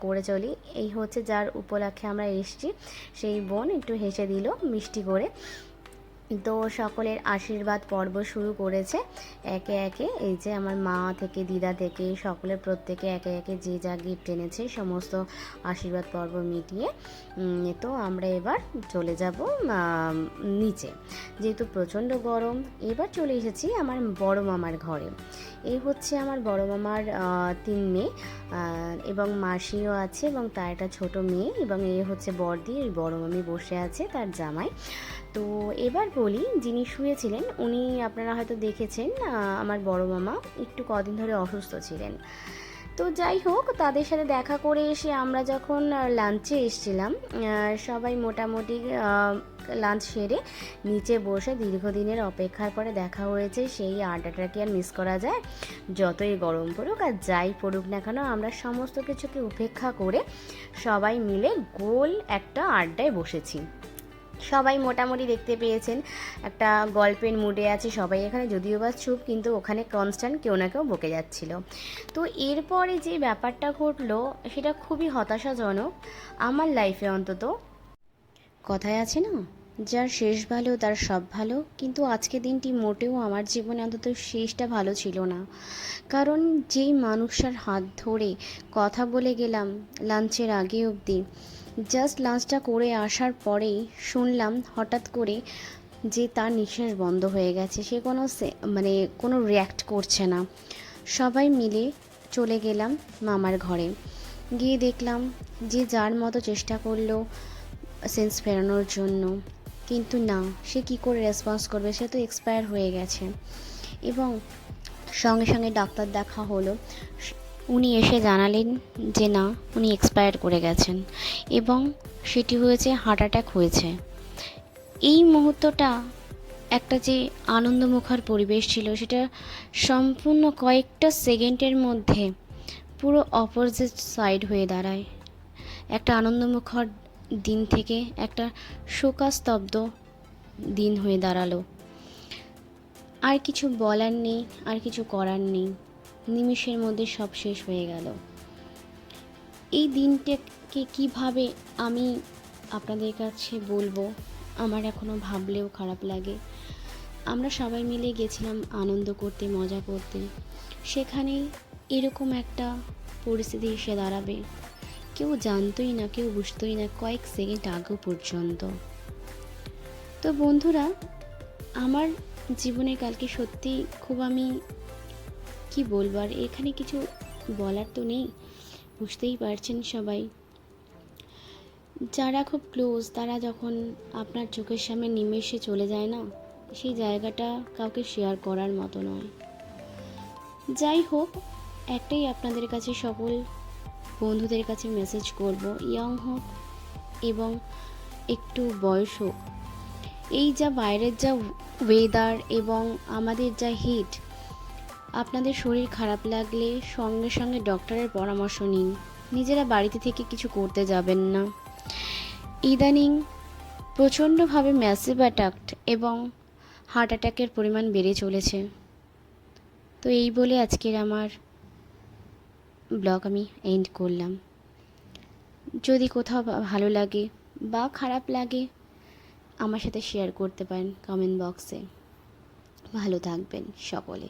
করে চলি। এই হচ্ছে যার উপলক্ষে আমরা এসেছি, সেই বোন একটু হেসে দিল মিষ্টি করে। তো সকলের আশীর্বাদ পর্ব শুরু করেছে একে একে। এই যে আমার মা থেকে দিদা থেকে সকলের প্রত্যেকে একে একে যে যা গিফট এনেছে সমস্ত আশীর্বাদ পর্ব মিটিয়ে তো আমরা এবার চলে যাব নিচে। যেহেতু প্রচণ্ড গরম, এবার চলে এসেছি আমার বড় মামার ঘরে। এই হচ্ছে আমার বড় মামার 3 মেয়ে এবং মাসিও আছে এবং তার একটা ছোটো মেয়ে, এবং এই হচ্ছে বড়দি, ওই বড় মামি বসে আছে তার জামাই। তো এবার বলি, যিনি শুয়েছিলেন উনি আপনারা হয়তো দেখেছেন, আমার বড় মামা একটু কদিন ধরে অসুস্থ ছিলেন। তো যাই হোক, তাদের সাথে দেখা করে এসে আমরা যখন লাঞ্চে এসেছিলাম, সবাই মোটামুটি লাঞ্চ সেরে নিচে বসে দীর্ঘদিনের অপেক্ষার পরে দেখা হয়েছে। সেই আড্ডাটা কি আর মিস করা যায়? যতই গরম পড়ুক আর যাই পড়ুক না কেন, আমরা সমস্ত কিছুকে উপেক্ষা করে সবাই মিলে গোল একটা আড্ডায় বসেছি। সবাই মোটামুটি দেখতে পেয়েছেন একটা গল্পের মুডে আছে সবাই এখানে, যদিও বা চুপ, কিন্তু ওখানে কনস্ট্যান্ট কেউ না কেউ বকে যাচ্ছিল। তো এরপরে যে ব্যাপারটা ঘটলো সেটা খুবই হতাশাজনক আমার লাইফে অন্তত। কথায় আছে না, যার শেষ ভালো তার সব ভালো, কিন্তু আজকে দিনটি মোটেও আমার জীবনে অন্তত শেষটা ভালো ছিল না। কারণ যেই মানুষটার হাত ধরে কথা বলে গেলাম লাঞ্চের আগে অবধি, জাস্ট লাঞ্চটা করে আসার পরেই শুনলাম হঠাৎ করে যে তার নিঃশ্বাস বন্ধ হয়ে গেছে। সে কোনো রিয়্যাক্ট করছে না। সবাই মিলে চলে গেলাম মামার ঘরে। গিয়ে দেখলাম যে যার মতো চেষ্টা করলো সেন্স ফেরানোর জন্য, কিন্তু না, সে কি করে রেসপন্স করবে, সে তো এক্সপায়ার হয়ে গেছে। এবং সঙ্গে সঙ্গে ডাক্তার দেখা হলো, উনি এসে জানালেন যে না, উনি এক্সপায়ার করে গেছেন এবং সেটি হয়েছে হার্ট অ্যাটাক হয়েছে। এই মুহূর্তটা একটা যে আনন্দমুখর পরিবেশ ছিল, সেটা সম্পূর্ণ কয়েকটা সেকেন্ডের মধ্যে পুরো অপোজিট সাইড হয়ে দাঁড়ায়। একটা আনন্দমুখর দিন থেকে একটা শোকাস্তব্ধ দিন হয়ে দাঁড়ালো। আর কিছু বলার নেই, আর কিছু করার নেই, নিমেষের মধ্যে সব শেষ হয়ে গেল। এই দিনটাকে কিভাবে আমি আপনাদের কাছে বলবো, আমার এখনও ভাবলেও খারাপ লাগে। আমরা সবাই মিলে গেছিলাম আনন্দ করতে, মজা করতে, সেখানে এরকম একটা পরিস্থিতি এসে দাঁড়াবে কেউ জানতোই না, কেউ বুঝতোই না কয়েক সেকেন্ড আগেও পর্যন্ত। তো বন্ধুরা, আমার জীবনে কালকে সত্যি খুব, আমি কি বলবো, আর এখানে কিছু বলার তো নেই, বুঝতেই পারছেন সবাই। যারা খুব ক্লোজ তারা যখন আপনার চোখের সামনে নিমেষে চলে যায় না, সেই জায়গাটা কাউকে শেয়ার করার মতো নয়। যাই হোক, একটাই আপনাদের কাছে সকল বন্ধুদের কাছে মেসেজ করব, ইয়ং হোক এবং একটু বয়স হোক, এই যা বাইরের যা ওয়েদার এবং আমাদের যা হিট, আপনাদের শরীর খারাপ লাগলে সঙ্গে সঙ্গে ডক্টরের পরামর্শ নিন। নিজেরা বাড়িতে থেকে কিছু করতে যাবেন না। ইদানিং প্রচণ্ডভাবে ম্যাসিভ অ্যাটাক এবং হার্ট অ্যাটাকের পরিমাণ বেড়ে চলেছে। তো এই বলে আজকের আমার ব্লগ আমি এন্ড করলাম। যদি কোথাও ভালো লাগে বা খারাপ লাগে আমার সাথে শেয়ার করতে পারেন কমেন্ট বক্সে। ভালো থাকবেন সকলে।